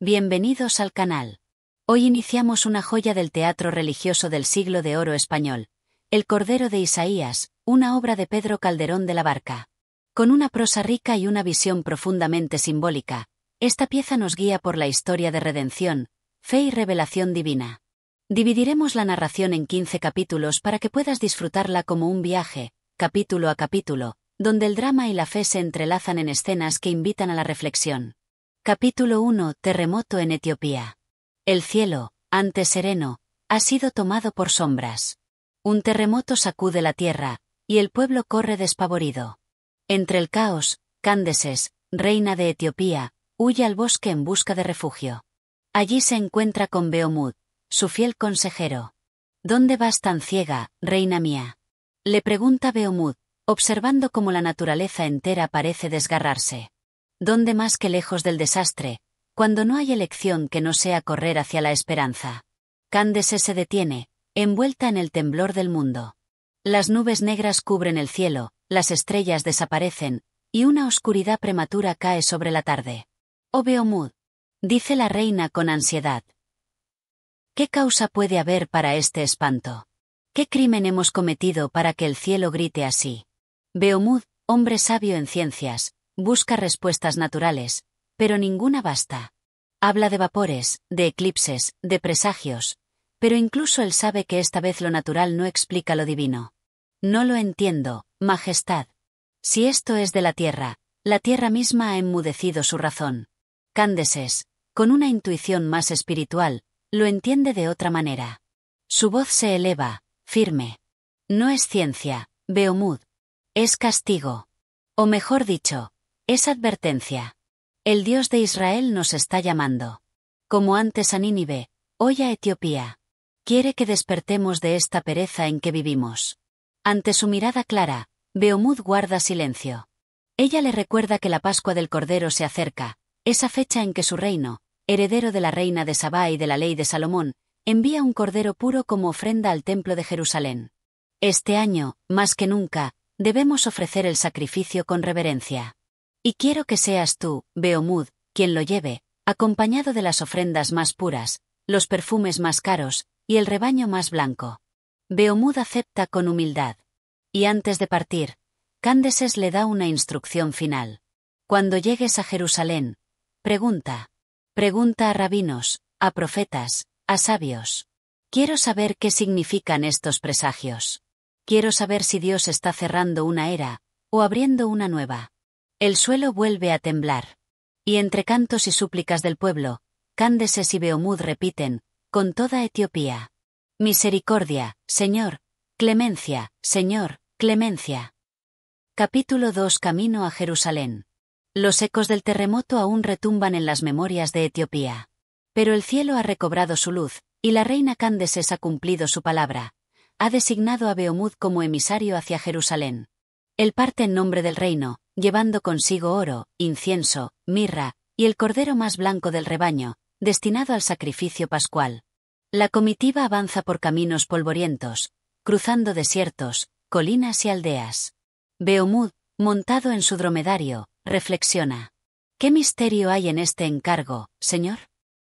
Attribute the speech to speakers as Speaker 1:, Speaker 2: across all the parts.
Speaker 1: Bienvenidos al canal. Hoy iniciamos una joya del teatro religioso del siglo de oro español, El Cordero de Isaías, una obra de Pedro Calderón de la Barca. Con una prosa rica y una visión profundamente simbólica, esta pieza nos guía por la historia de redención, fe y revelación divina. Dividiremos la narración en 15 capítulos para que puedas disfrutarla como un viaje, capítulo a capítulo, donde el drama y la fe se entrelazan en escenas que invitan a la reflexión. Capítulo 1. Terremoto en Etiopía. El cielo, antes sereno, ha sido tomado por sombras. Un terremoto sacude la tierra, y el pueblo corre despavorido. Entre el caos, Cándeses, reina de Etiopía, huye al bosque en busca de refugio. Allí se encuentra con Beomud, su fiel consejero. ¿Dónde vas tan ciega, reina mía? Le pregunta Beomud, observando cómo la naturaleza entera parece desgarrarse. ¿Dónde más que lejos del desastre, cuando no hay elección que no sea correr hacia la esperanza? Cándese se detiene, envuelta en el temblor del mundo. Las nubes negras cubren el cielo, las estrellas desaparecen, y una oscuridad prematura cae sobre la tarde. «Oh Beomud», dice la reina con ansiedad. ¿Qué causa puede haber para este espanto? ¿Qué crimen hemos cometido para que el cielo grite así? Beomud, hombre sabio en ciencias, busca respuestas naturales, pero ninguna basta. Habla de vapores, de eclipses, de presagios, pero incluso él sabe que esta vez lo natural no explica lo divino. No lo entiendo, Majestad. Si esto es de la tierra misma ha enmudecido su razón. Cándeses, con una intuición más espiritual, lo entiende de otra manera. Su voz se eleva, firme. No es ciencia, Beomud. Es castigo. O mejor dicho, es advertencia. El Dios de Israel nos está llamando. Como antes a Nínive, hoy a Etiopía. Quiere que despertemos de esta pereza en que vivimos. Ante su mirada clara, Beomud guarda silencio. Ella le recuerda que la Pascua del Cordero se acerca, esa fecha en que su reino, heredero de la reina de Sabá y de la ley de Salomón, envía un cordero puro como ofrenda al templo de Jerusalén. Este año, más que nunca, debemos ofrecer el sacrificio con reverencia. Y quiero que seas tú, Beomud, quien lo lleve, acompañado de las ofrendas más puras, los perfumes más caros, y el rebaño más blanco. Beomud acepta con humildad. Y antes de partir, Cándeses le da una instrucción final. Cuando llegues a Jerusalén, pregunta. Pregunta a rabinos, a profetas, a sabios. Quiero saber qué significan estos presagios. Quiero saber si Dios está cerrando una era, o abriendo una nueva. El suelo vuelve a temblar. Y entre cantos y súplicas del pueblo, Cándeses y Beomud repiten, con toda Etiopía. Misericordia, Señor. Clemencia, Señor, clemencia. Capítulo 2. Camino a Jerusalén. Los ecos del terremoto aún retumban en las memorias de Etiopía. Pero el cielo ha recobrado su luz, y la reina Cándeses ha cumplido su palabra. Ha designado a Beomud como emisario hacia Jerusalén. Él parte en nombre del reino, llevando consigo oro, incienso, mirra, y el cordero más blanco del rebaño, destinado al sacrificio pascual. La comitiva avanza por caminos polvorientos, cruzando desiertos, colinas y aldeas. Beomud, montado en su dromedario, reflexiona. ¿Qué misterio hay en este encargo, Señor?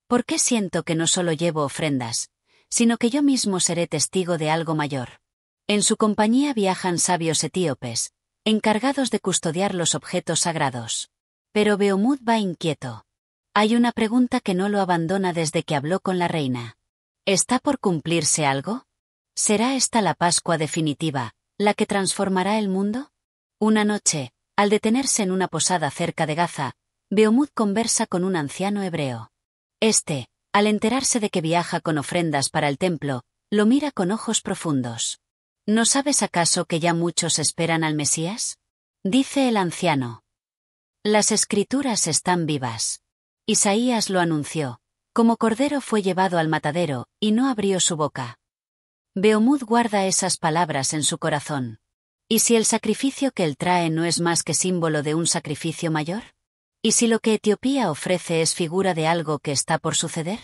Speaker 1: ¿Por qué siento que no solo llevo ofrendas, sino que yo mismo seré testigo de algo mayor? En su compañía viajan sabios etíopes, encargados de custodiar los objetos sagrados. Pero Beomud va inquieto. Hay una pregunta que no lo abandona desde que habló con la reina. ¿Está por cumplirse algo? ¿Será esta la Pascua definitiva, la que transformará el mundo? Una noche, al detenerse en una posada cerca de Gaza, Beomud conversa con un anciano hebreo. Este, al enterarse de que viaja con ofrendas para el templo, lo mira con ojos profundos. ¿No sabes acaso que ya muchos esperan al Mesías? Dice el anciano. Las escrituras están vivas. Isaías lo anunció. Como cordero fue llevado al matadero, y no abrió su boca. Beomud guarda esas palabras en su corazón. ¿Y si el sacrificio que él trae no es más que símbolo de un sacrificio mayor? ¿Y si lo que Etiopía ofrece es figura de algo que está por suceder?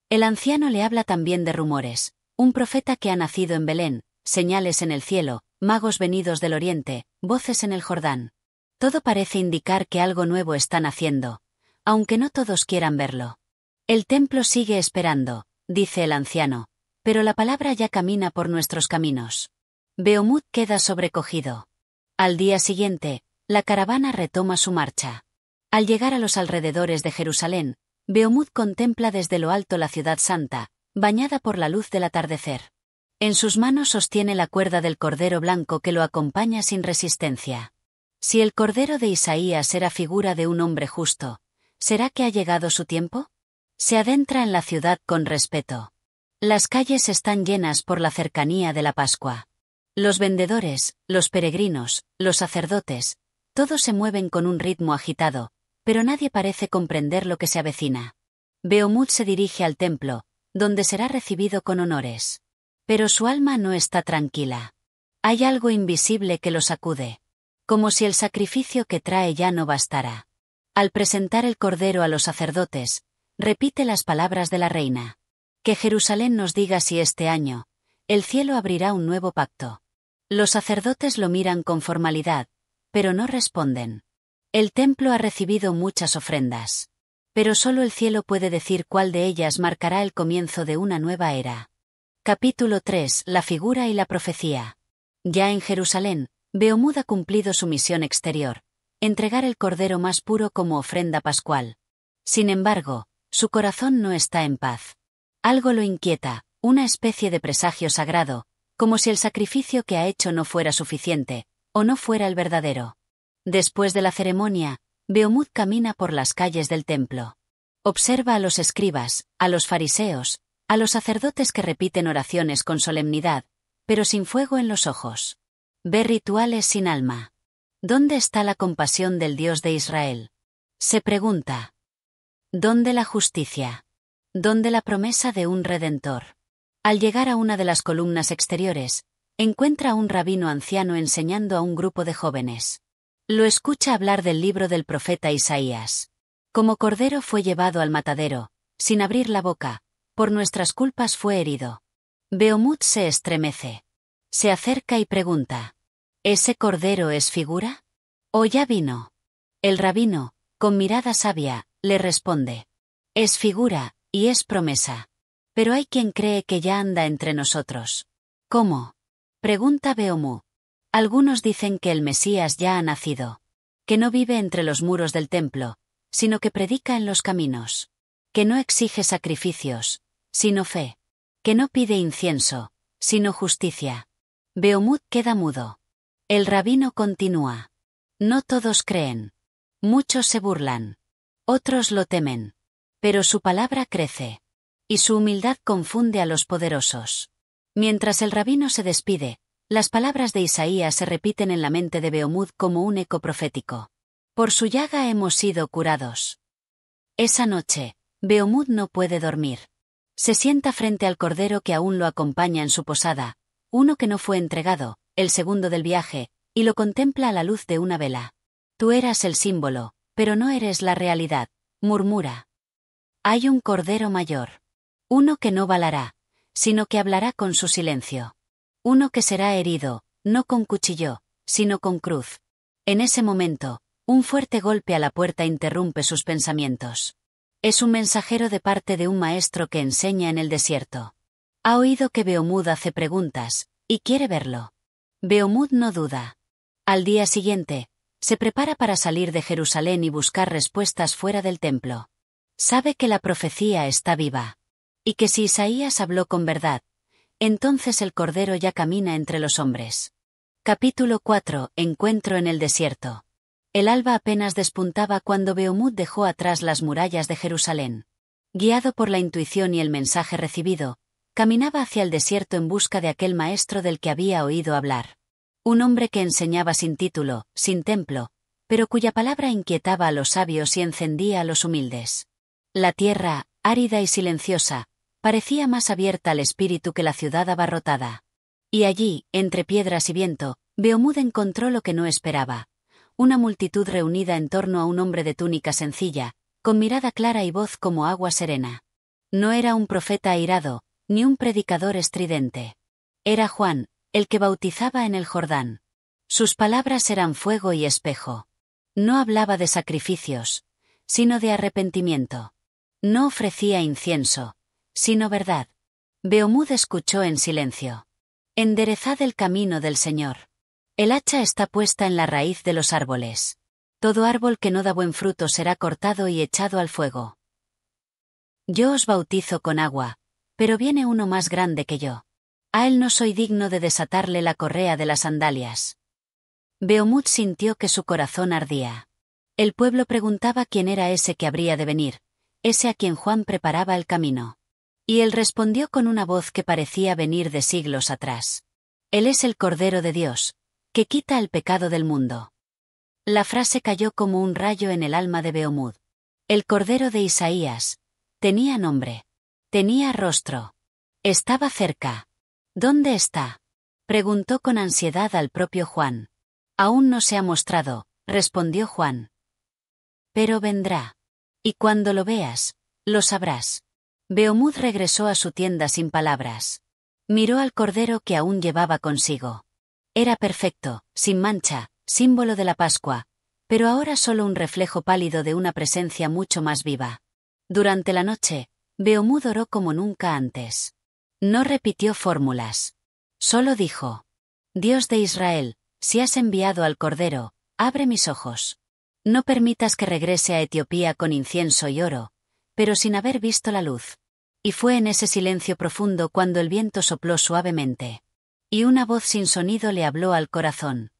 Speaker 1: El anciano le habla también de rumores, un profeta que ha nacido en Belén, señales en el cielo, magos venidos del oriente, voces en el Jordán. Todo parece indicar que algo nuevo están haciendo, aunque no todos quieran verlo. El templo sigue esperando, dice el anciano, pero la palabra ya camina por nuestros caminos. Beomud queda sobrecogido. Al día siguiente, la caravana retoma su marcha. Al llegar a los alrededores de Jerusalén, Beomud contempla desde lo alto la ciudad santa, bañada por la luz del atardecer. En sus manos sostiene la cuerda del cordero blanco que lo acompaña sin resistencia. Si el cordero de Isaías era figura de un hombre justo, ¿será que ha llegado su tiempo? Se adentra en la ciudad con respeto. Las calles están llenas por la cercanía de la Pascua. Los vendedores, los peregrinos, los sacerdotes, todos se mueven con un ritmo agitado, pero nadie parece comprender lo que se avecina. Beomud se dirige al templo, donde será recibido con honores. Pero su alma no está tranquila. Hay algo invisible que lo sacude. Como si el sacrificio que trae ya no bastara. Al presentar el cordero a los sacerdotes, repite las palabras de la reina. Que Jerusalén nos diga si este año, el cielo abrirá un nuevo pacto. Los sacerdotes lo miran con formalidad, pero no responden. El templo ha recibido muchas ofrendas. Pero solo el cielo puede decir cuál de ellas marcará el comienzo de una nueva era. Capítulo 3. La figura y la profecía. Ya en Jerusalén, Beomud ha cumplido su misión exterior, entregar el cordero más puro como ofrenda pascual. Sin embargo, su corazón no está en paz. Algo lo inquieta, una especie de presagio sagrado, como si el sacrificio que ha hecho no fuera suficiente, o no fuera el verdadero. Después de la ceremonia, Beomud camina por las calles del templo. Observa a los escribas, a los fariseos, a los sacerdotes que repiten oraciones con solemnidad, pero sin fuego en los ojos. Ve rituales sin alma. ¿Dónde está la compasión del Dios de Israel? Se pregunta. ¿Dónde la justicia? ¿Dónde la promesa de un redentor? Al llegar a una de las columnas exteriores, encuentra a un rabino anciano enseñando a un grupo de jóvenes. Lo escucha hablar del libro del profeta Isaías. Como cordero fue llevado al matadero, sin abrir la boca, por nuestras culpas fue herido. Beomud se estremece. Se acerca y pregunta. ¿Ese cordero es figura? ¿O ya vino? El rabino, con mirada sabia, le responde. Es figura, y es promesa. Pero hay quien cree que ya anda entre nosotros. ¿Cómo? Pregunta Beomud. Algunos dicen que el Mesías ya ha nacido. Que no vive entre los muros del templo, sino que predica en los caminos. Que no exige sacrificios, sino fe. Que no pide incienso, sino justicia. Beomud queda mudo. El rabino continúa. No todos creen. Muchos se burlan. Otros lo temen. Pero su palabra crece. Y su humildad confunde a los poderosos. Mientras el rabino se despide, las palabras de Isaías se repiten en la mente de Beomud como un eco profético. Por su llaga hemos sido curados. Esa noche, Beomud no puede dormir. Se sienta frente al cordero que aún lo acompaña en su posada, uno que no fue entregado, el segundo del viaje, y lo contempla a la luz de una vela. Tú eras el símbolo, pero no eres la realidad, murmura. Hay un cordero mayor. Uno que no balará, sino que hablará con su silencio. Uno que será herido, no con cuchillo, sino con cruz. En ese momento, un fuerte golpe a la puerta interrumpe sus pensamientos. Es un mensajero de parte de un maestro que enseña en el desierto. Ha oído que Beomud hace preguntas, y quiere verlo. Beomud no duda. Al día siguiente, se prepara para salir de Jerusalén y buscar respuestas fuera del templo. Sabe que la profecía está viva. Y que si Isaías habló con verdad, entonces el Cordero ya camina entre los hombres. Capítulo 4. Encuentro en el desierto. El alba apenas despuntaba cuando Beomud dejó atrás las murallas de Jerusalén. Guiado por la intuición y el mensaje recibido, caminaba hacia el desierto en busca de aquel maestro del que había oído hablar. Un hombre que enseñaba sin título, sin templo, pero cuya palabra inquietaba a los sabios y encendía a los humildes. La tierra, árida y silenciosa, parecía más abierta al espíritu que la ciudad abarrotada. Y allí, entre piedras y viento, Beomud encontró lo que no esperaba. Una multitud reunida en torno a un hombre de túnica sencilla, con mirada clara y voz como agua serena. No era un profeta airado, ni un predicador estridente. Era Juan, el que bautizaba en el Jordán. Sus palabras eran fuego y espejo. No hablaba de sacrificios, sino de arrepentimiento. No ofrecía incienso, sino verdad. Beomud escuchó en silencio. Enderezad el camino del Señor. El hacha está puesta en la raíz de los árboles. Todo árbol que no da buen fruto será cortado y echado al fuego. Yo os bautizo con agua, pero viene uno más grande que yo. A él no soy digno de desatarle la correa de las sandalias. Beomud sintió que su corazón ardía. El pueblo preguntaba quién era ese que habría de venir, ese a quien Juan preparaba el camino. Y él respondió con una voz que parecía venir de siglos atrás. Él es el Cordero de Dios, que quita el pecado del mundo. La frase cayó como un rayo en el alma de Beomud. El Cordero de Isaías. Tenía nombre. Tenía rostro. Estaba cerca. ¿Dónde está? Preguntó con ansiedad al propio Juan. Aún no se ha mostrado, respondió Juan. Pero vendrá. Y cuando lo veas, lo sabrás. Beomud regresó a su tienda sin palabras. Miró al cordero que aún llevaba consigo. Era perfecto, sin mancha, símbolo de la Pascua, pero ahora solo un reflejo pálido de una presencia mucho más viva. Durante la noche, Beomud oró como nunca antes. No repitió fórmulas. Solo dijo: Dios de Israel, si has enviado al Cordero, abre mis ojos. No permitas que regrese a Etiopía con incienso y oro, pero sin haber visto la luz. Y fue en ese silencio profundo cuando el viento sopló suavemente. Y una voz sin sonido le habló al corazón.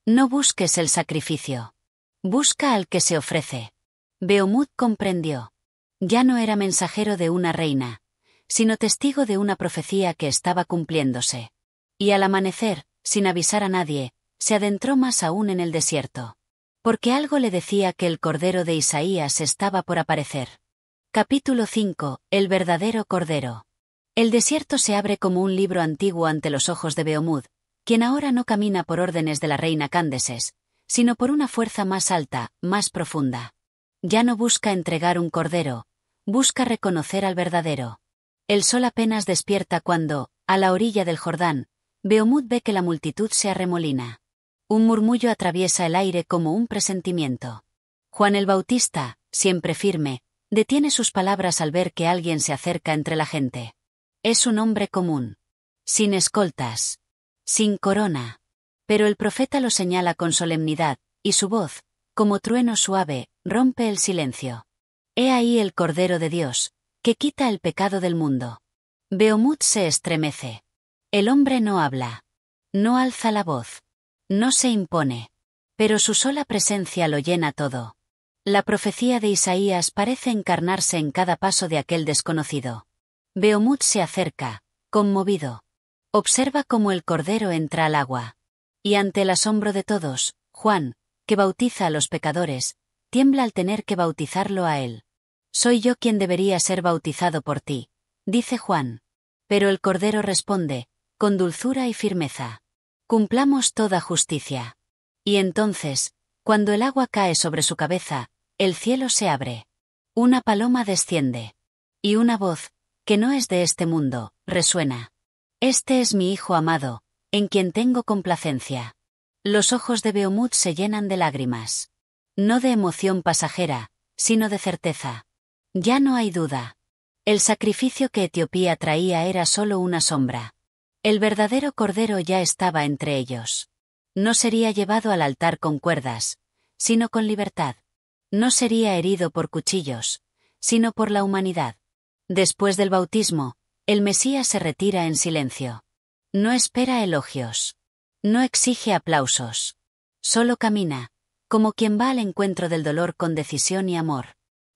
Speaker 1: No busques el sacrificio. Busca al que se ofrece. Beomud comprendió. Ya no era mensajero de una reina, sino testigo de una profecía que estaba cumpliéndose. Y al amanecer, sin avisar a nadie, se adentró más aún en el desierto. Porque algo le decía que el Cordero de Isaías estaba por aparecer. Capítulo 5. El verdadero Cordero. El desierto se abre como un libro antiguo ante los ojos de Beomud, quien ahora no camina por órdenes de la reina Cándeses, sino por una fuerza más alta, más profunda. Ya no busca entregar un cordero, busca reconocer al verdadero. El sol apenas despierta cuando, a la orilla del Jordán, Beomud ve que la multitud se arremolina. Un murmullo atraviesa el aire como un presentimiento. Juan el Bautista, siempre firme, detiene sus palabras al ver que alguien se acerca entre la gente. Es un hombre común. Sin escoltas. Sin corona. Pero el profeta lo señala con solemnidad, y su voz, como trueno suave, rompe el silencio. He ahí el Cordero de Dios, que quita el pecado del mundo. Beomud se estremece. El hombre no habla. No alza la voz. No se impone. Pero su sola presencia lo llena todo. La profecía de Isaías parece encarnarse en cada paso de aquel desconocido. Beomud se acerca, conmovido. Observa cómo el cordero entra al agua. Y ante el asombro de todos, Juan, que bautiza a los pecadores, tiembla al tener que bautizarlo a él. Soy yo quien debería ser bautizado por ti, dice Juan. Pero el cordero responde, con dulzura y firmeza. Cumplamos toda justicia. Y entonces, cuando el agua cae sobre su cabeza, el cielo se abre. Una paloma desciende. Y una voz, que no es de este mundo, resuena. Este es mi Hijo amado, en quien tengo complacencia. Los ojos de Beomud se llenan de lágrimas. No de emoción pasajera, sino de certeza. Ya no hay duda. El sacrificio que Etiopía traía era solo una sombra. El verdadero Cordero ya estaba entre ellos. No sería llevado al altar con cuerdas, sino con libertad. No sería herido por cuchillos, sino por la humanidad. Después del bautismo, el Mesías se retira en silencio. No espera elogios. No exige aplausos. Solo camina, como quien va al encuentro del dolor con decisión y amor.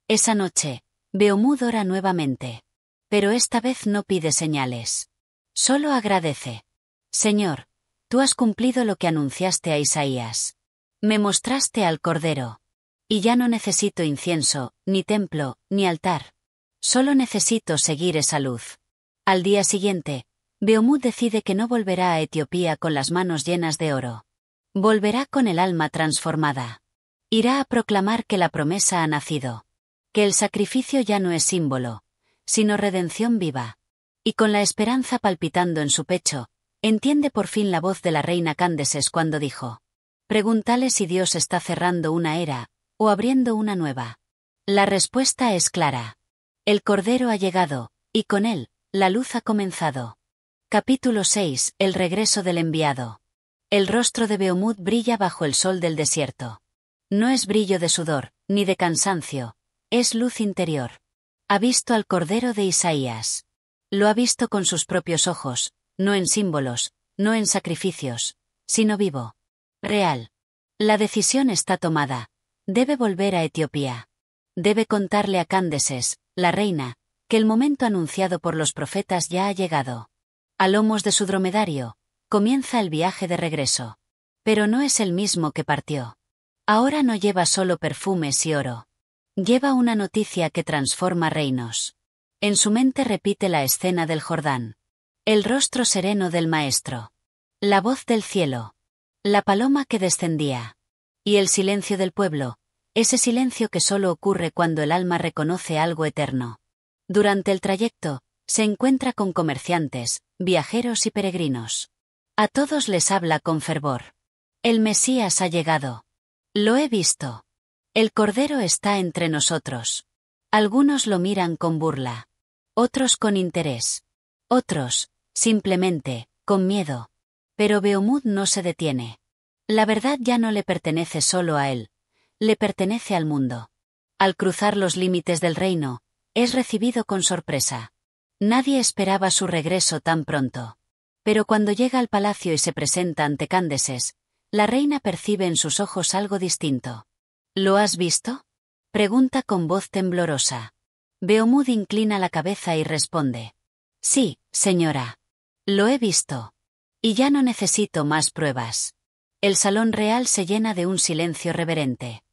Speaker 1: Esa noche, Beomud ora nuevamente. Pero esta vez no pide señales. Solo agradece. Señor, tú has cumplido lo que anunciaste a Isaías. Me mostraste al Cordero. Y ya no necesito incienso, ni templo, ni altar. Solo necesito seguir esa luz. Al día siguiente, Beomud decide que no volverá a Etiopía con las manos llenas de oro. Volverá con el alma transformada. Irá a proclamar que la promesa ha nacido. Que el sacrificio ya no es símbolo, sino redención viva. Y con la esperanza palpitando en su pecho, entiende por fin la voz de la reina Cándeses cuando dijo: Pregúntale si Dios está cerrando una era, o abriendo una nueva. La respuesta es clara. El Cordero ha llegado, y con él, la luz ha comenzado. Capítulo 6. El regreso del enviado. El rostro de Beomud brilla bajo el sol del desierto. No es brillo de sudor, ni de cansancio, es luz interior. Ha visto al Cordero de Isaías. Lo ha visto con sus propios ojos, no en símbolos, no en sacrificios, sino vivo. Real. La decisión está tomada. Debe volver a Etiopía. Debe contarle a Cándeses, la reina, que el momento anunciado por los profetas ya ha llegado. A lomos de su dromedario, comienza el viaje de regreso. Pero no es el mismo que partió. Ahora no lleva solo perfumes y oro. Lleva una noticia que transforma reinos. En su mente repite la escena del Jordán. El rostro sereno del Maestro. La voz del cielo. La paloma que descendía. Y el silencio del pueblo, ese silencio que solo ocurre cuando el alma reconoce algo eterno. Durante el trayecto, se encuentra con comerciantes, viajeros y peregrinos. A todos les habla con fervor. El Mesías ha llegado. Lo he visto. El Cordero está entre nosotros. Algunos lo miran con burla. Otros con interés. Otros, simplemente, con miedo. Pero Beomud no se detiene. La verdad ya no le pertenece solo a él. Le pertenece al mundo. Al cruzar los límites del reino, es recibido con sorpresa. Nadie esperaba su regreso tan pronto. Pero cuando llega al palacio y se presenta ante Cándeses, la reina percibe en sus ojos algo distinto. ¿Lo has visto?, pregunta con voz temblorosa. Beomud inclina la cabeza y responde. Sí, señora. Lo he visto. Y ya no necesito más pruebas. El salón real se llena de un silencio reverente.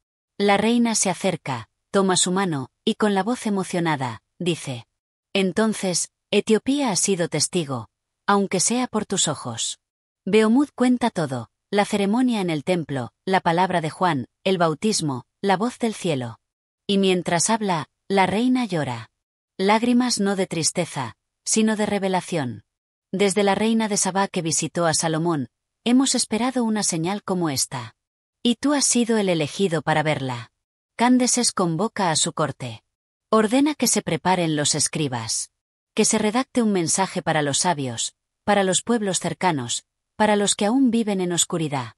Speaker 1: La reina se acerca, toma su mano, y con la voz emocionada, dice. Entonces, Etiopía ha sido testigo, aunque sea por tus ojos. Beomud cuenta todo, la ceremonia en el templo, la palabra de Juan, el bautismo, la voz del cielo. Y mientras habla, la reina llora. Lágrimas no de tristeza, sino de revelación. Desde la reina de Sabá que visitó a Salomón, hemos esperado una señal como esta. Y tú has sido el elegido para verla. Cándeses convoca a su corte. Ordena que se preparen los escribas. Que se redacte un mensaje para los sabios, para los pueblos cercanos, para los que aún viven en oscuridad.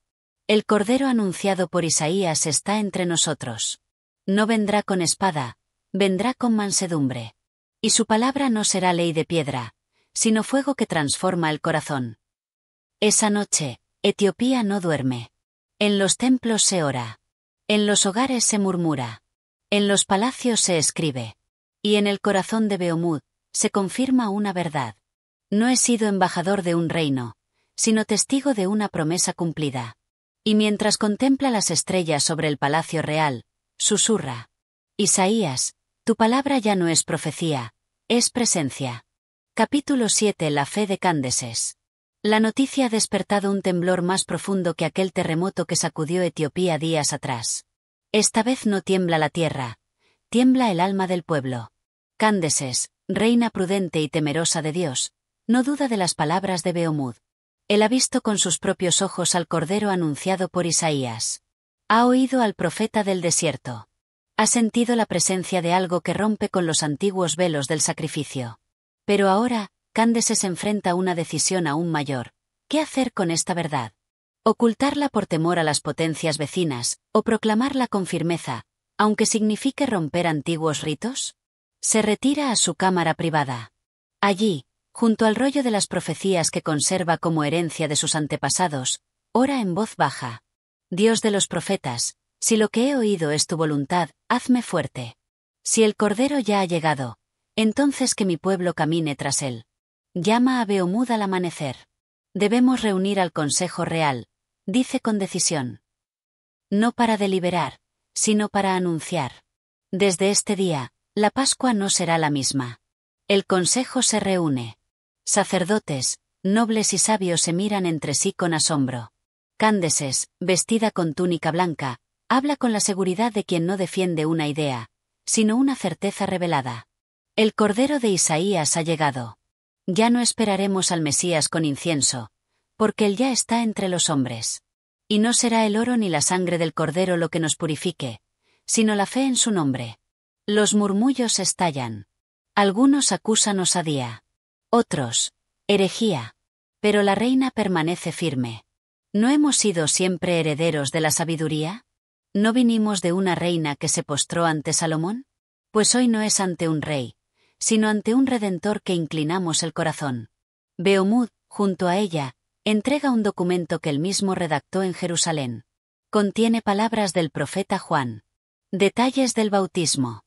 Speaker 1: El Cordero anunciado por Isaías está entre nosotros. No vendrá con espada, vendrá con mansedumbre. Y su palabra no será ley de piedra, sino fuego que transforma el corazón. Esa noche, Etiopía no duerme. En los templos se ora. En los hogares se murmura. En los palacios se escribe. Y en el corazón de Beomud, se confirma una verdad. No he sido embajador de un reino, sino testigo de una promesa cumplida. Y mientras contempla las estrellas sobre el palacio real, susurra. Isaías, tu palabra ya no es profecía, es presencia. Capítulo 7. La fe de Cándeses. La noticia ha despertado un temblor más profundo que aquel terremoto que sacudió Etiopía días atrás. Esta vez no tiembla la tierra, tiembla el alma del pueblo. Cándeses, reina prudente y temerosa de Dios, no duda de las palabras de Beomud. Él ha visto con sus propios ojos al Cordero anunciado por Isaías. Ha oído al profeta del desierto. Ha sentido la presencia de algo que rompe con los antiguos velos del sacrificio. Pero ahora, Cándeses enfrenta una decisión aún mayor. ¿Qué hacer con esta verdad? ¿Ocultarla por temor a las potencias vecinas, o proclamarla con firmeza, aunque signifique romper antiguos ritos? Se retira a su cámara privada. Allí, junto al rollo de las profecías que conserva como herencia de sus antepasados, ora en voz baja. Dios de los profetas, si lo que he oído es tu voluntad, hazme fuerte. Si el Cordero ya ha llegado, entonces que mi pueblo camine tras él. Llama a Beomud al amanecer. Debemos reunir al Consejo Real, dice con decisión. No para deliberar, sino para anunciar. Desde este día, la Pascua no será la misma. El Consejo se reúne. Sacerdotes, nobles y sabios se miran entre sí con asombro. Cándeses, vestida con túnica blanca, habla con la seguridad de quien no defiende una idea, sino una certeza revelada. El Cordero de Isaías ha llegado. Ya no esperaremos al Mesías con incienso, porque él ya está entre los hombres. Y no será el oro ni la sangre del Cordero lo que nos purifique, sino la fe en su nombre. Los murmullos estallan. Algunos acusan osadía. Otros, herejía. Pero la reina permanece firme. ¿No hemos sido siempre herederos de la sabiduría? ¿No vinimos de una reina que se postró ante Salomón? Pues hoy no es ante un rey, sino ante un redentor que inclinamos el corazón. Beomud, junto a ella, entrega un documento que él mismo redactó en Jerusalén. Contiene palabras del profeta Juan. Detalles del bautismo.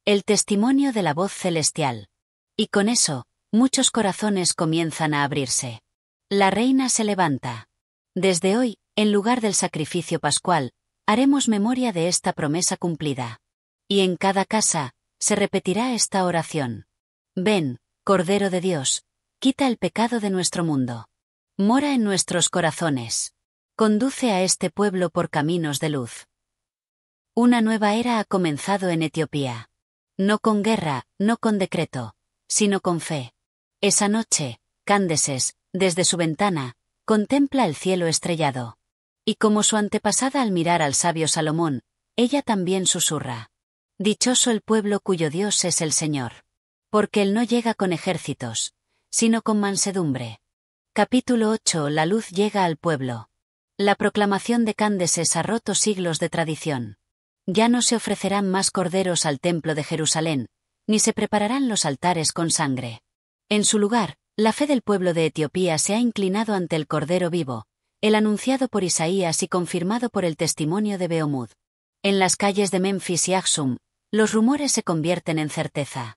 Speaker 1: El testimonio de la voz celestial. Y con eso, muchos corazones comienzan a abrirse. La reina se levanta. Desde hoy, en lugar del sacrificio pascual, haremos memoria de esta promesa cumplida. Y en cada casa, se repetirá esta oración. Ven, Cordero de Dios, quita el pecado de nuestro mundo. Mora en nuestros corazones. Conduce a este pueblo por caminos de luz. Una nueva era ha comenzado en Etiopía. No con guerra, no con decreto, sino con fe. Esa noche, Cándeses, desde su ventana, contempla el cielo estrellado. Y como su antepasada al mirar al sabio Salomón, ella también susurra. Dichoso el pueblo cuyo Dios es el Señor. Porque él no llega con ejércitos, sino con mansedumbre. Capítulo 8. La luz llega al pueblo. La proclamación de Cándeses ha roto siglos de tradición. Ya no se ofrecerán más corderos al templo de Jerusalén, ni se prepararán los altares con sangre. En su lugar, la fe del pueblo de Etiopía se ha inclinado ante el Cordero vivo, el anunciado por Isaías y confirmado por el testimonio de Beomud. En las calles de Memphis y Aksum, los rumores se convierten en certeza.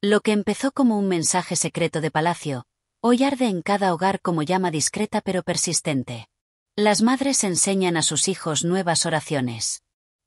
Speaker 1: Lo que empezó como un mensaje secreto de palacio, hoy arde en cada hogar como llama discreta pero persistente. Las madres enseñan a sus hijos nuevas oraciones.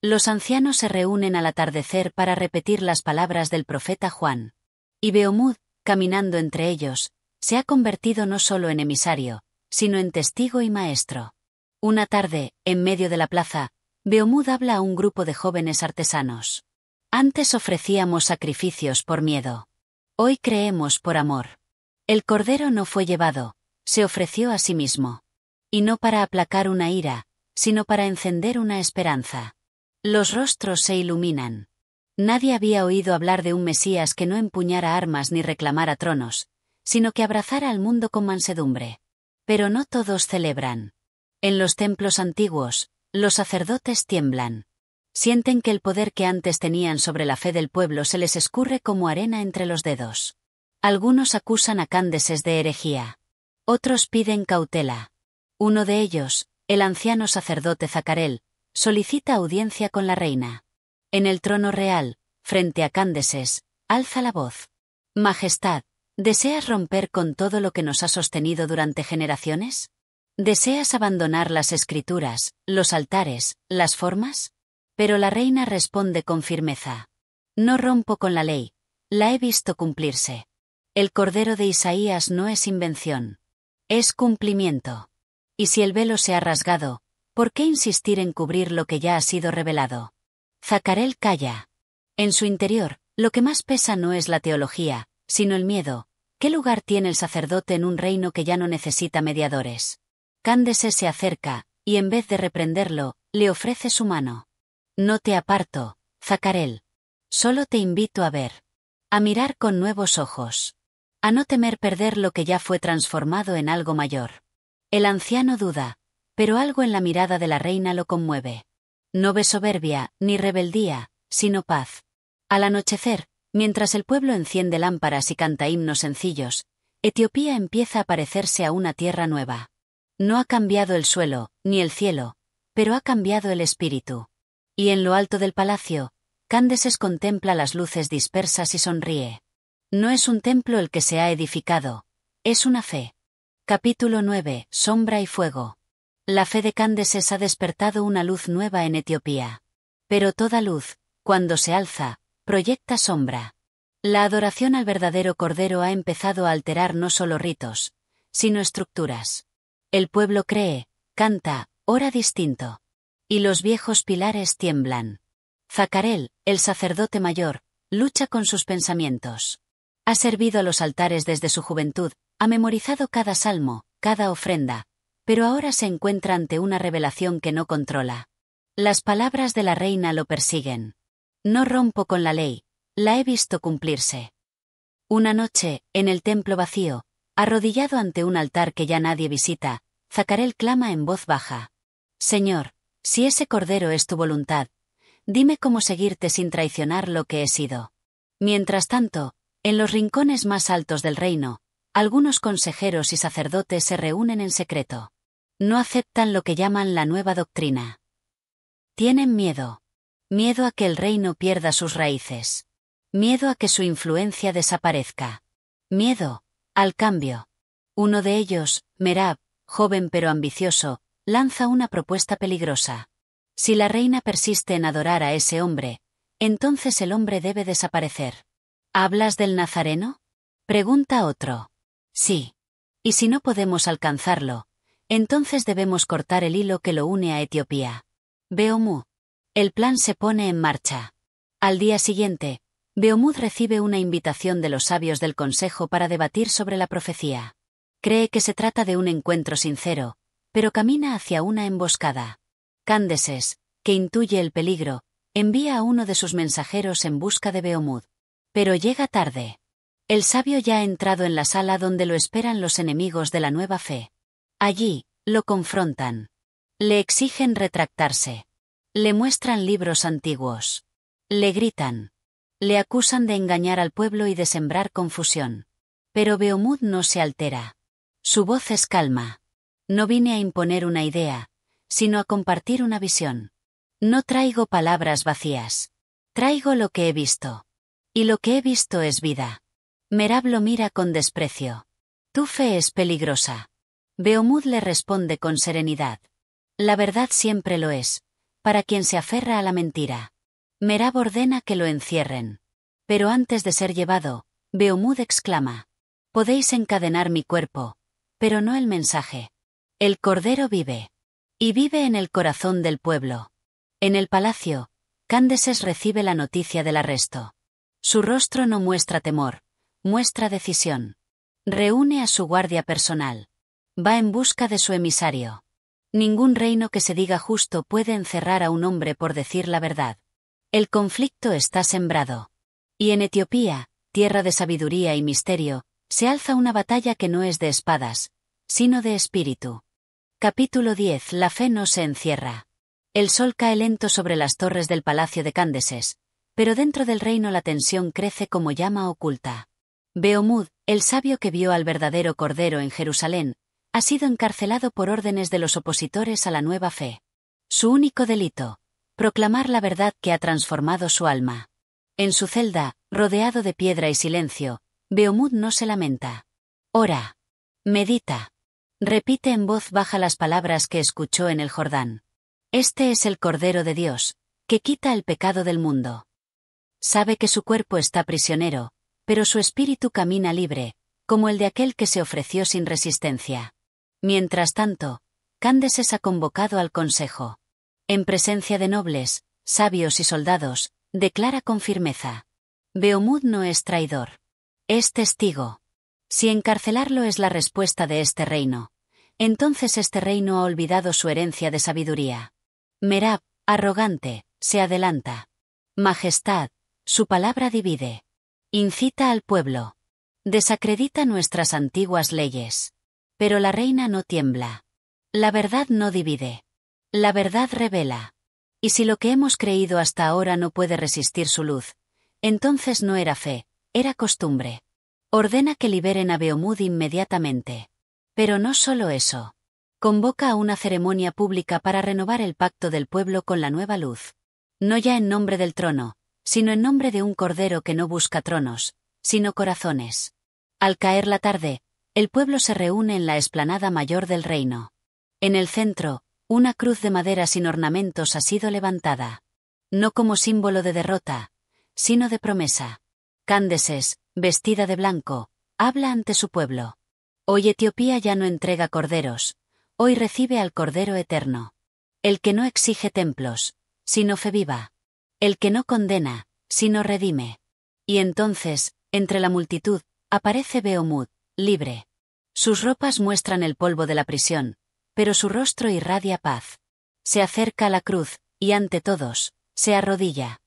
Speaker 1: Los ancianos se reúnen al atardecer para repetir las palabras del profeta Juan. Y Beomud, caminando entre ellos, se ha convertido no solo en emisario, sino en testigo y maestro. Una tarde, en medio de la plaza, Beomud habla a un grupo de jóvenes artesanos. Antes ofrecíamos sacrificios por miedo. Hoy creemos por amor. El cordero no fue llevado, se ofreció a sí mismo. Y no para aplacar una ira, sino para encender una esperanza. Los rostros se iluminan. Nadie había oído hablar de un Mesías que no empuñara armas ni reclamara tronos, sino que abrazara al mundo con mansedumbre. Pero no todos celebran. En los templos antiguos, los sacerdotes tiemblan. Sienten que el poder que antes tenían sobre la fe del pueblo se les escurre como arena entre los dedos. Algunos acusan a Cándeses de herejía. Otros piden cautela. Uno de ellos, el anciano sacerdote Zacarel, solicita audiencia con la reina. En el trono real, frente a Cándeses, alza la voz. Majestad, ¿deseas romper con todo lo que nos ha sostenido durante generaciones? ¿Deseas abandonar las escrituras, los altares, las formas? Pero la reina responde con firmeza. No rompo con la ley, la he visto cumplirse. El cordero de Isaías no es invención. Es cumplimiento. Y si el velo se ha rasgado, ¿por qué insistir en cubrir lo que ya ha sido revelado? Zacarel calla. En su interior, lo que más pesa no es la teología, sino el miedo. ¿Qué lugar tiene el sacerdote en un reino que ya no necesita mediadores? Cándeses se acerca, y en vez de reprenderlo, le ofrece su mano. No te aparto, Zacarel. Solo te invito a ver. A mirar con nuevos ojos. A no temer perder lo que ya fue transformado en algo mayor. El anciano duda, pero algo en la mirada de la reina lo conmueve. No ve soberbia, ni rebeldía, sino paz. Al anochecer, mientras el pueblo enciende lámparas y canta himnos sencillos, Etiopía empieza a parecerse a una tierra nueva. No ha cambiado el suelo, ni el cielo, pero ha cambiado el espíritu. Y en lo alto del palacio, Cándeses contempla las luces dispersas y sonríe. No es un templo el que se ha edificado, es una fe. Capítulo 9. Sombra y fuego. La fe de Cándeses ha despertado una luz nueva en Etiopía. Pero toda luz, cuando se alza, proyecta sombra. La adoración al verdadero Cordero ha empezado a alterar no solo ritos, sino estructuras. El pueblo cree, canta, ora distinto. Y los viejos pilares tiemblan. Zacarel, el sacerdote mayor, lucha con sus pensamientos. Ha servido a los altares desde su juventud, ha memorizado cada salmo, cada ofrenda, pero ahora se encuentra ante una revelación que no controla. Las palabras de la reina lo persiguen. No rompo con la ley, la he visto cumplirse. Una noche, en el templo vacío, arrodillado ante un altar que ya nadie visita, Zacarel clama en voz baja: Señor, si ese cordero es tu voluntad, dime cómo seguirte sin traicionar lo que he sido. Mientras tanto, en los rincones más altos del reino, algunos consejeros y sacerdotes se reúnen en secreto. No aceptan lo que llaman la nueva doctrina. Tienen miedo. Miedo a que el reino pierda sus raíces. Miedo a que su influencia desaparezca. Miedo al cambio. Uno de ellos, Merab, joven pero ambicioso, lanza una propuesta peligrosa. Si la reina persiste en adorar a ese hombre, entonces el hombre debe desaparecer. ¿Hablas del Nazareno? Pregunta otro. Sí. Y si no podemos alcanzarlo, entonces debemos cortar el hilo que lo une a Etiopía. Beomud. El plan se pone en marcha. Al día siguiente, Beomud recibe una invitación de los sabios del consejo para debatir sobre la profecía. Cree que se trata de un encuentro sincero, pero camina hacia una emboscada. Candeses, que intuye el peligro, envía a uno de sus mensajeros en busca de Beomud. Pero llega tarde. El sabio ya ha entrado en la sala donde lo esperan los enemigos de la nueva fe. Allí, lo confrontan. Le exigen retractarse. Le muestran libros antiguos. Le gritan. Le acusan de engañar al pueblo y de sembrar confusión. Pero Beomud no se altera. Su voz es calma. No vine a imponer una idea, sino a compartir una visión. No traigo palabras vacías. Traigo lo que he visto. Y lo que he visto es vida. Merab lo mira con desprecio. Tu fe es peligrosa. Beomud le responde con serenidad. La verdad siempre lo es, para quien se aferra a la mentira. Merab ordena que lo encierren. Pero antes de ser llevado, Beomud exclama: Podéis encadenar mi cuerpo, pero no el mensaje. El Cordero vive. Y vive en el corazón del pueblo. En el palacio, Candeses recibe la noticia del arresto. Su rostro no muestra temor, muestra decisión. Reúne a su guardia personal. Va en busca de su emisario. Ningún reino que se diga justo puede encerrar a un hombre por decir la verdad. El conflicto está sembrado. Y en Etiopía, tierra de sabiduría y misterio, se alza una batalla que no es de espadas, sino de espíritu. Capítulo 10. La fe no se encierra. El sol cae lento sobre las torres del palacio de Candeses, pero dentro del reino la tensión crece como llama oculta. Beomud, el sabio que vio al verdadero Cordero en Jerusalén, ha sido encarcelado por órdenes de los opositores a la nueva fe. Su único delito: proclamar la verdad que ha transformado su alma. En su celda, rodeado de piedra y silencio, Beomud no se lamenta. Ora. Medita. Repite en voz baja las palabras que escuchó en el Jordán. Este es el Cordero de Dios, que quita el pecado del mundo. Sabe que su cuerpo está prisionero, pero su espíritu camina libre, como el de aquel que se ofreció sin resistencia. Mientras tanto, Candeses ha convocado al consejo. En presencia de nobles, sabios y soldados, declara con firmeza: Beomud no es traidor. Es testigo. Si encarcelarlo es la respuesta de este reino, entonces este reino ha olvidado su herencia de sabiduría. Merab, arrogante, se adelanta. Majestad, su palabra divide. Incita al pueblo. Desacredita nuestras antiguas leyes. Pero la reina no tiembla. La verdad no divide. La verdad revela. Y si lo que hemos creído hasta ahora no puede resistir su luz, entonces no era fe, era costumbre. Ordena que liberen a Beomud inmediatamente. Pero no solo eso. Convoca a una ceremonia pública para renovar el pacto del pueblo con la nueva luz. No ya en nombre del trono, sino en nombre de un cordero que no busca tronos, sino corazones. Al caer la tarde, el pueblo se reúne en la explanada mayor del reino. En el centro, una cruz de madera sin ornamentos ha sido levantada. No como símbolo de derrota, sino de promesa. Candeses, vestida de blanco, habla ante su pueblo. Hoy Etiopía ya no entrega corderos, hoy recibe al Cordero Eterno. El que no exige templos, sino fe viva. El que no condena, sino redime. Y entonces, entre la multitud, aparece Beomud, libre. Sus ropas muestran el polvo de la prisión, pero su rostro irradia paz. Se acerca a la cruz, y ante todos, se arrodilla.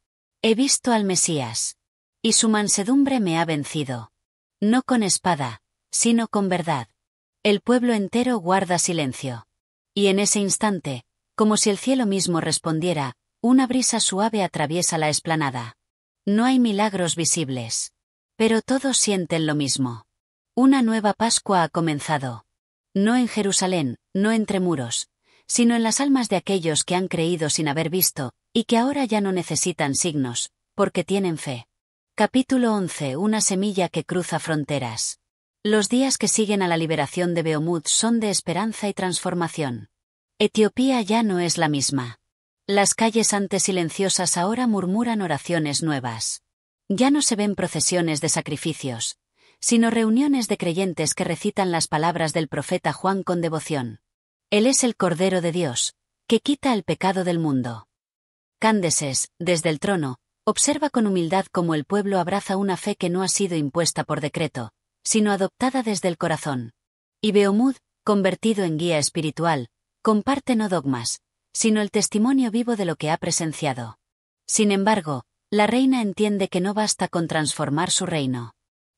Speaker 1: He visto al Mesías. Y su mansedumbre me ha vencido. No con espada, sino con verdad. El pueblo entero guarda silencio. Y en ese instante, como si el cielo mismo respondiera, una brisa suave atraviesa la explanada. No hay milagros visibles. Pero todos sienten lo mismo. Una nueva Pascua ha comenzado. No en Jerusalén, no entre muros, sino en las almas de aquellos que han creído sin haber visto, y que ahora ya no necesitan signos, porque tienen fe. Capítulo 11. Una semilla que cruza fronteras. Los días que siguen a la liberación de Beomut son de esperanza y transformación. Etiopía ya no es la misma. Las calles antes silenciosas ahora murmuran oraciones nuevas. Ya no se ven procesiones de sacrificios, sino reuniones de creyentes que recitan las palabras del profeta Juan con devoción. Él es el Cordero de Dios, que quita el pecado del mundo. Candaces, desde el trono, observa con humildad cómo el pueblo abraza una fe que no ha sido impuesta por decreto, sino adoptada desde el corazón. Y Beomut, convertido en guía espiritual, comparte no dogmas, sino el testimonio vivo de lo que ha presenciado. Sin embargo, la reina entiende que no basta con transformar su reino.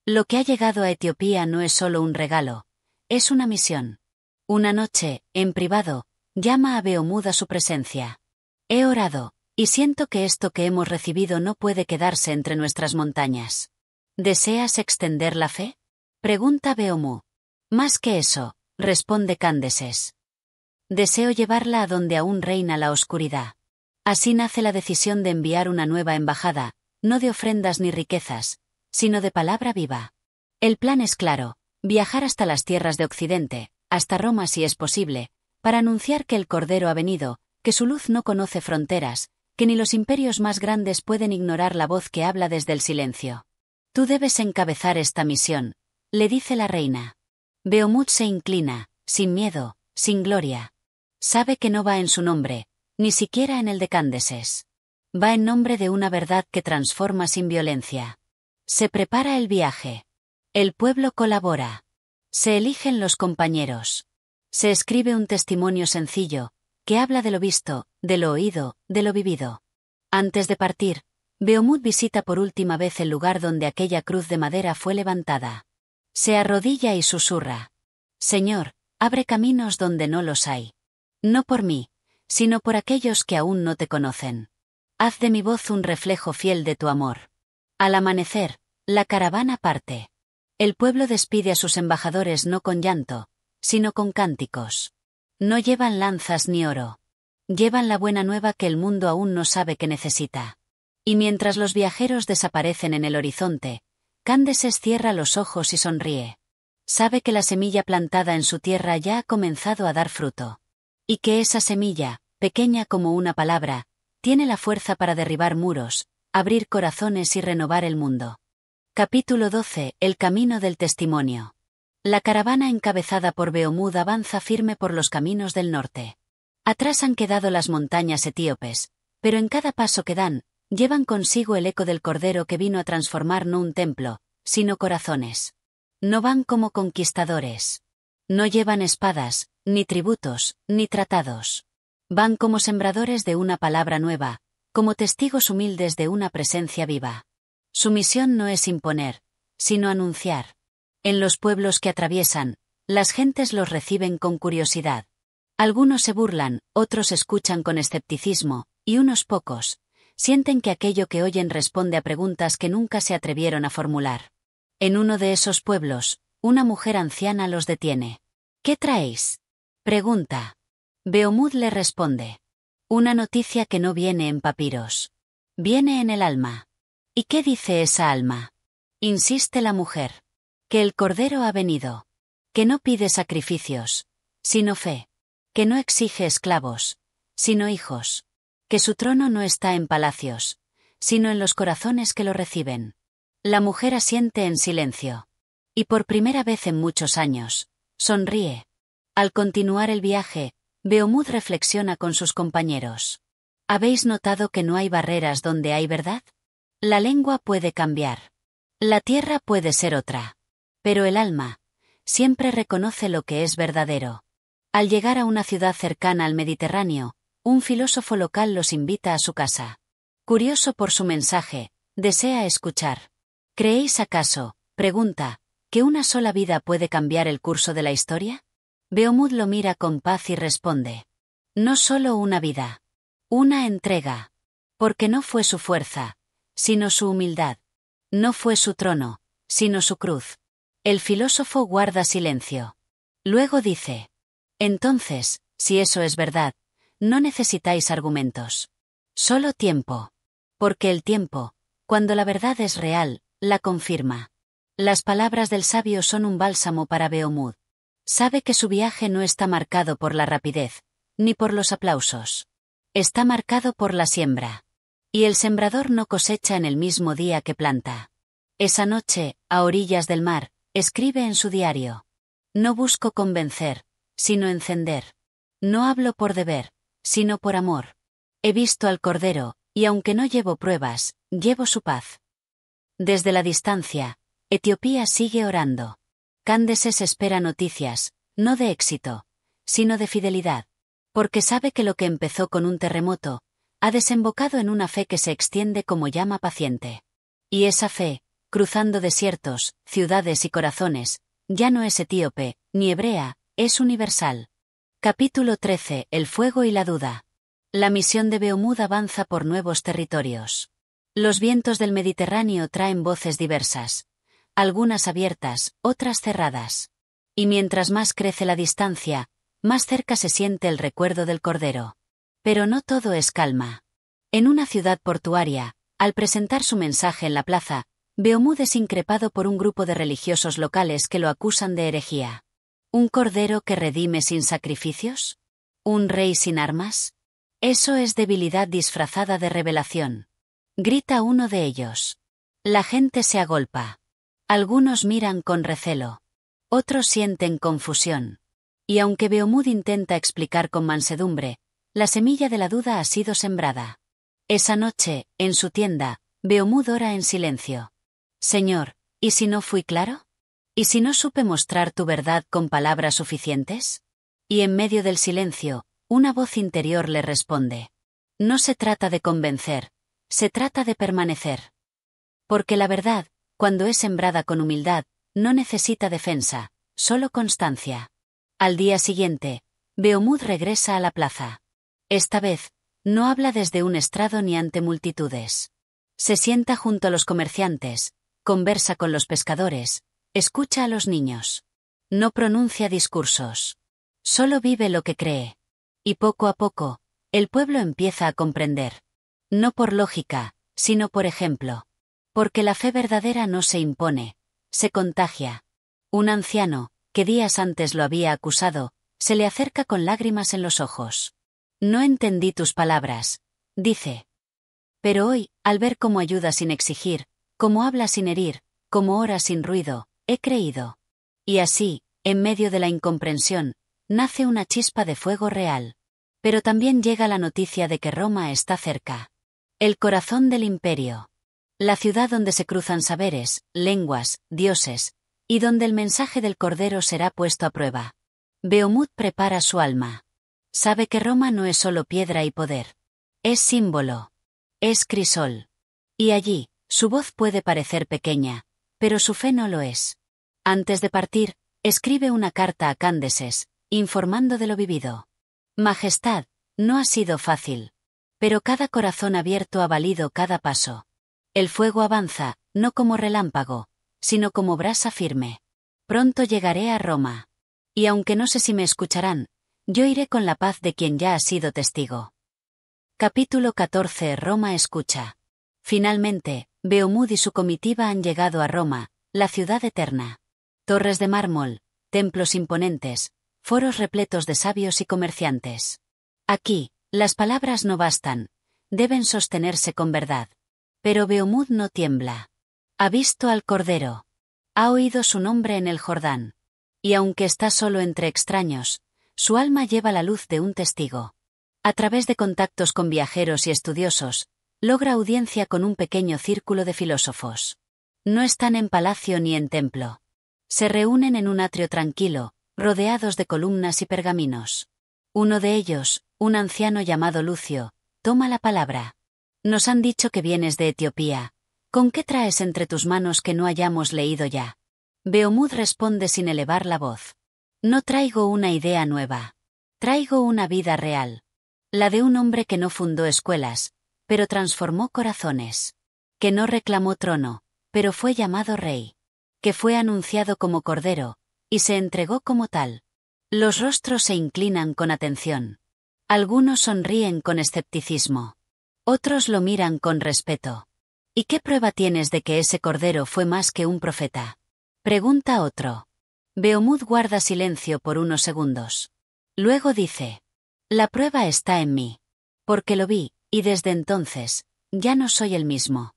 Speaker 1: Lo que ha llegado a Etiopía no es solo un regalo, es una misión. Una noche, en privado, llama a Beomut a su presencia. He orado, y siento que esto que hemos recibido no puede quedarse entre nuestras montañas. ¿Deseas extender la fe?, pregunta Beomut. Más que eso, responde Candaces. Deseo llevarla a donde aún reina la oscuridad. Así nace la decisión de enviar una nueva embajada, no de ofrendas ni riquezas, sino de palabra viva. El plan es claro, viajar hasta las tierras de Occidente, hasta Roma si es posible, para anunciar que el Cordero ha venido, que su luz no conoce fronteras, que ni los imperios más grandes pueden ignorar la voz que habla desde el silencio. Tú debes encabezar esta misión, le dice la reina. Beomut se inclina, sin miedo, sin gloria. Sabe que no va en su nombre, ni siquiera en el de Candaces. Va en nombre de una verdad que transforma sin violencia. Se prepara el viaje. El pueblo colabora. Se eligen los compañeros. Se escribe un testimonio sencillo, que habla de lo visto, de lo oído, de lo vivido. Antes de partir, Beomut visita por última vez el lugar donde aquella cruz de madera fue levantada. Se arrodilla y susurra. Señor, abre caminos donde no los hay. No por mí, sino por aquellos que aún no te conocen. Haz de mi voz un reflejo fiel de tu amor. Al amanecer, la caravana parte. El pueblo despide a sus embajadores no con llanto, sino con cánticos. No llevan lanzas ni oro. Llevan la buena nueva que el mundo aún no sabe que necesita. Y mientras los viajeros desaparecen en el horizonte, Candaces cierra los ojos y sonríe. Sabe que la semilla plantada en su tierra ya ha comenzado a dar fruto. Y que esa semilla, pequeña como una palabra, tiene la fuerza para derribar muros, abrir corazones y renovar el mundo. Capítulo 12. El camino del testimonio. La caravana encabezada por Beomut avanza firme por los caminos del norte. Atrás han quedado las montañas etíopes, pero en cada paso que dan, llevan consigo el eco del Cordero que vino a transformar no un templo, sino corazones. No van como conquistadores. No llevan espadas, ni tributos, ni tratados. Van como sembradores de una palabra nueva, como testigos humildes de una presencia viva. Su misión no es imponer, sino anunciar. En los pueblos que atraviesan, las gentes los reciben con curiosidad. Algunos se burlan, otros escuchan con escepticismo, y unos pocos sienten que aquello que oyen responde a preguntas que nunca se atrevieron a formular. En uno de esos pueblos, una mujer anciana los detiene. ¿Qué traéis?, pregunta. Beomut le responde. Una noticia que no viene en papiros. Viene en el alma. ¿Y qué dice esa alma?, insiste la mujer. Que el Cordero ha venido. Que no pide sacrificios, sino fe. Que no exige esclavos, sino hijos. Que su trono no está en palacios, sino en los corazones que lo reciben. La mujer asiente en silencio. Y por primera vez en muchos años, sonríe. Al continuar el viaje, Beomut reflexiona con sus compañeros. ¿Habéis notado que no hay barreras donde hay verdad? La lengua puede cambiar. La tierra puede ser otra. Pero el alma siempre reconoce lo que es verdadero. Al llegar a una ciudad cercana al Mediterráneo, un filósofo local los invita a su casa. Curioso por su mensaje, desea escuchar. ¿Creéis acaso, pregunta, ¿Que una sola vida puede cambiar el curso de la historia? Beomud lo mira con paz y responde. No solo una vida. Una entrega. Porque no fue su fuerza, sino su humildad. No fue su trono, sino su cruz. El filósofo guarda silencio. Luego dice. Entonces, si eso es verdad, no necesitáis argumentos. Solo tiempo. Porque el tiempo, cuando la verdad es real, la confirma. Las palabras del sabio son un bálsamo para Beomud. Sabe que su viaje no está marcado por la rapidez, ni por los aplausos. Está marcado por la siembra. Y el sembrador no cosecha en el mismo día que planta. Esa noche, a orillas del mar, escribe en su diario. No busco convencer, sino encender. No hablo por deber, sino por amor. He visto al Cordero, y aunque no llevo pruebas, llevo su paz. Desde la distancia, Etiopía sigue orando. Candaces espera noticias, no de éxito, sino de fidelidad. Porque sabe que lo que empezó con un terremoto, ha desembocado en una fe que se extiende como llama paciente. Y esa fe, cruzando desiertos, ciudades y corazones, ya no es etíope, ni hebrea, es universal. Capítulo 13. El fuego y la duda. La misión de Beomud avanza por nuevos territorios. Los vientos del Mediterráneo traen voces diversas. Algunas abiertas, otras cerradas. Y mientras más crece la distancia, más cerca se siente el recuerdo del Cordero. Pero no todo es calma. En una ciudad portuaria, al presentar su mensaje en la plaza, Beomud es increpado por un grupo de religiosos locales que lo acusan de herejía. ¿Un cordero que redime sin sacrificios? ¿Un rey sin armas? Eso es debilidad disfrazada de revelación. Grita uno de ellos. La gente se agolpa. Algunos miran con recelo. Otros sienten confusión. Y aunque Beomud intenta explicar con mansedumbre, la semilla de la duda ha sido sembrada. Esa noche, en su tienda, Beomud ora en silencio. Señor, ¿y si no fui claro? ¿Y si no supe mostrar tu verdad con palabras suficientes? Y en medio del silencio, una voz interior le responde. No se trata de convencer, se trata de permanecer. Porque la verdad, cuando es sembrada con humildad, no necesita defensa, solo constancia. Al día siguiente, Beomud regresa a la plaza. Esta vez, no habla desde un estrado ni ante multitudes. Se sienta junto a los comerciantes, conversa con los pescadores, escucha a los niños. No pronuncia discursos. Solo vive lo que cree. Y poco a poco, el pueblo empieza a comprender. No por lógica, sino por ejemplo. Porque la fe verdadera no se impone, se contagia. Un anciano, que días antes lo había acusado, se le acerca con lágrimas en los ojos. No entendí tus palabras, dice. Pero hoy, al ver cómo ayuda sin exigir, cómo habla sin herir, cómo ora sin ruido, he creído. Y así, en medio de la incomprensión, nace una chispa de fuego real. Pero también llega la noticia de que Roma está cerca. El corazón del imperio. La ciudad donde se cruzan saberes, lenguas, dioses, y donde el mensaje del Cordero será puesto a prueba. Beomud prepara su alma. Sabe que Roma no es solo piedra y poder. Es símbolo. Es crisol. Y allí, su voz puede parecer pequeña, pero su fe no lo es. Antes de partir, escribe una carta a Candaces, informando de lo vivido. Majestad, no ha sido fácil. Pero cada corazón abierto ha valido cada paso. El fuego avanza, no como relámpago, sino como brasa firme. Pronto llegaré a Roma. Y aunque no sé si me escucharán, yo iré con la paz de quien ya ha sido testigo. Capítulo 14. Roma escucha. Finalmente, Beomud y su comitiva han llegado a Roma, la ciudad eterna. Torres de mármol, templos imponentes, foros repletos de sabios y comerciantes. Aquí, las palabras no bastan, deben sostenerse con verdad. Pero Beomud no tiembla. Ha visto al Cordero. Ha oído su nombre en el Jordán. Y aunque está solo entre extraños, su alma lleva la luz de un testigo. A través de contactos con viajeros y estudiosos, logra audiencia con un pequeño círculo de filósofos. No están en palacio ni en templo. Se reúnen en un atrio tranquilo, rodeados de columnas y pergaminos. Uno de ellos, un anciano llamado Lucio, toma la palabra. Nos han dicho que vienes de Etiopía. ¿Con qué traes entre tus manos que no hayamos leído ya? Beomud responde sin elevar la voz. No traigo una idea nueva. Traigo una vida real. La de un hombre que no fundó escuelas, pero transformó corazones. Que no reclamó trono, pero fue llamado rey. Que fue anunciado como cordero, y se entregó como tal. Los rostros se inclinan con atención. Algunos sonríen con escepticismo. Otros lo miran con respeto. ¿Y qué prueba tienes de que ese cordero fue más que un profeta? Pregunta otro. Beomud guarda silencio por unos segundos. Luego dice: la prueba está en mí. Porque lo vi, y desde entonces, ya no soy el mismo.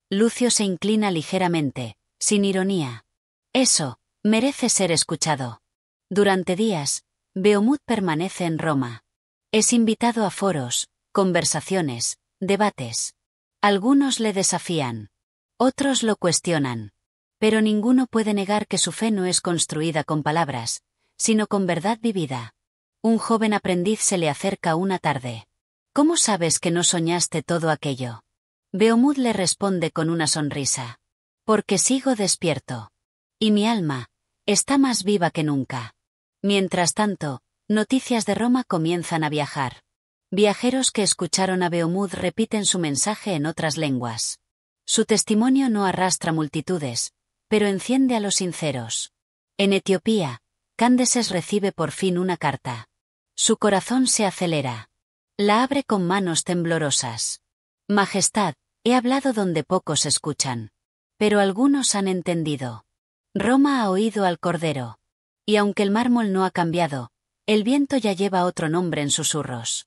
Speaker 1: Lucio se inclina ligeramente, sin ironía. Eso, merece ser escuchado. Durante días, Beomud permanece en Roma. Es invitado a foros, conversaciones, debates. Algunos le desafían. Otros lo cuestionan. Pero ninguno puede negar que su fe no es construida con palabras, sino con verdad vivida. Un joven aprendiz se le acerca una tarde. ¿Cómo sabes que no soñaste todo aquello? Beomud le responde con una sonrisa. Porque sigo despierto. Y mi alma está más viva que nunca. Mientras tanto, noticias de Roma comienzan a viajar. Viajeros que escucharon a Beomud repiten su mensaje en otras lenguas. Su testimonio no arrastra multitudes, pero enciende a los sinceros. En Etiopía, Cándeses recibe por fin una carta. Su corazón se acelera. La abre con manos temblorosas. Majestad, he hablado donde pocos escuchan. Pero algunos han entendido. Roma ha oído al Cordero. Y aunque el mármol no ha cambiado, el viento ya lleva otro nombre en susurros.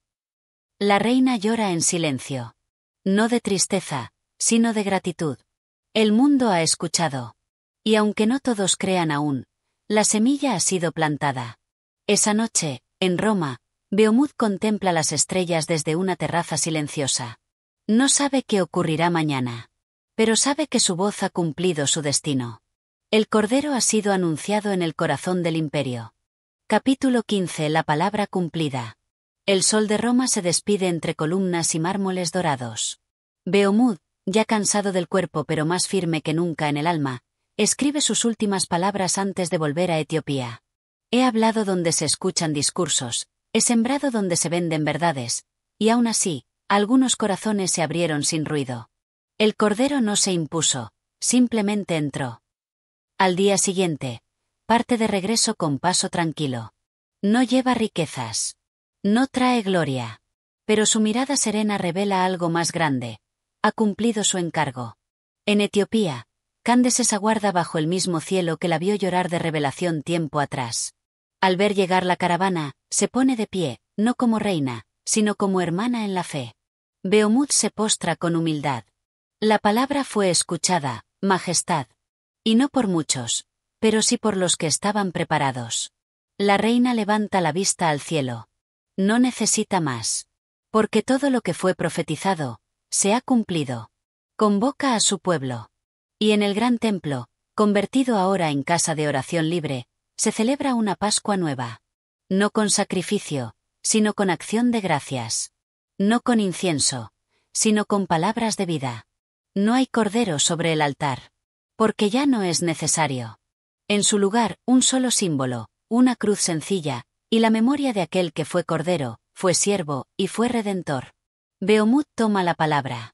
Speaker 1: La reina llora en silencio. No de tristeza, sino de gratitud. El mundo ha escuchado. Y aunque no todos crean aún, la semilla ha sido plantada. Esa noche, en Roma, Beomud contempla las estrellas desde una terraza silenciosa. No sabe qué ocurrirá mañana. Pero sabe que su voz ha cumplido su destino. El Cordero ha sido anunciado en el corazón del imperio. Capítulo 15. La palabra cumplida. El sol de Roma se despide entre columnas y mármoles dorados. Beomud, ya cansado del cuerpo pero más firme que nunca en el alma, escribe sus últimas palabras antes de volver a Etiopía. He hablado donde se escuchan discursos, he sembrado donde se venden verdades, y aún así, algunos corazones se abrieron sin ruido. El Cordero no se impuso, simplemente entró. Al día siguiente, parte de regreso con paso tranquilo. No lleva riquezas. No trae gloria. Pero su mirada serena revela algo más grande. Ha cumplido su encargo. En Etiopía, Cándeses aguarda bajo el mismo cielo que la vio llorar de revelación tiempo atrás. Al ver llegar la caravana, se pone de pie, no como reina, sino como hermana en la fe. Beomud se postra con humildad. La palabra fue escuchada, Majestad. Y no por muchos, pero sí por los que estaban preparados. La reina levanta la vista al cielo. No necesita más. Porque todo lo que fue profetizado, se ha cumplido. Convoca a su pueblo. Y en el gran templo, convertido ahora en casa de oración libre, se celebra una Pascua nueva. No con sacrificio, sino con acción de gracias. No con incienso, sino con palabras de vida. No hay cordero sobre el altar. Porque ya no es necesario. En su lugar, un solo símbolo, una cruz sencilla, y la memoria de aquel que fue cordero, fue siervo, y fue redentor. Beomud toma la palabra.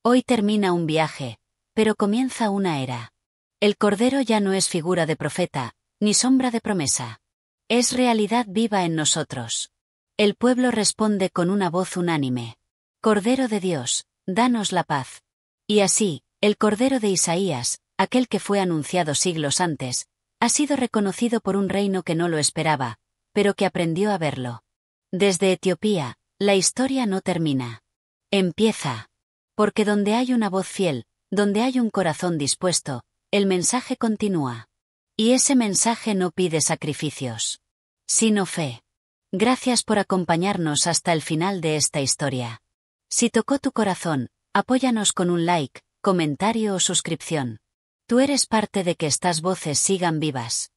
Speaker 1: Hoy termina un viaje, pero comienza una era. El cordero ya no es figura de profeta, ni sombra de promesa. Es realidad viva en nosotros. El pueblo responde con una voz unánime. Cordero de Dios, danos la paz. Y así, el Cordero de Isaías, aquel que fue anunciado siglos antes, ha sido reconocido por un reino que no lo esperaba, pero que aprendió a verlo. Desde Etiopía, la historia no termina. Empieza. Porque donde hay una voz fiel, donde hay un corazón dispuesto, el mensaje continúa. Y ese mensaje no pide sacrificios, sino fe. Gracias por acompañarnos hasta el final de esta historia. Si tocó tu corazón, apóyanos con un like, comentario o suscripción. Tú eres parte de que estas voces sigan vivas.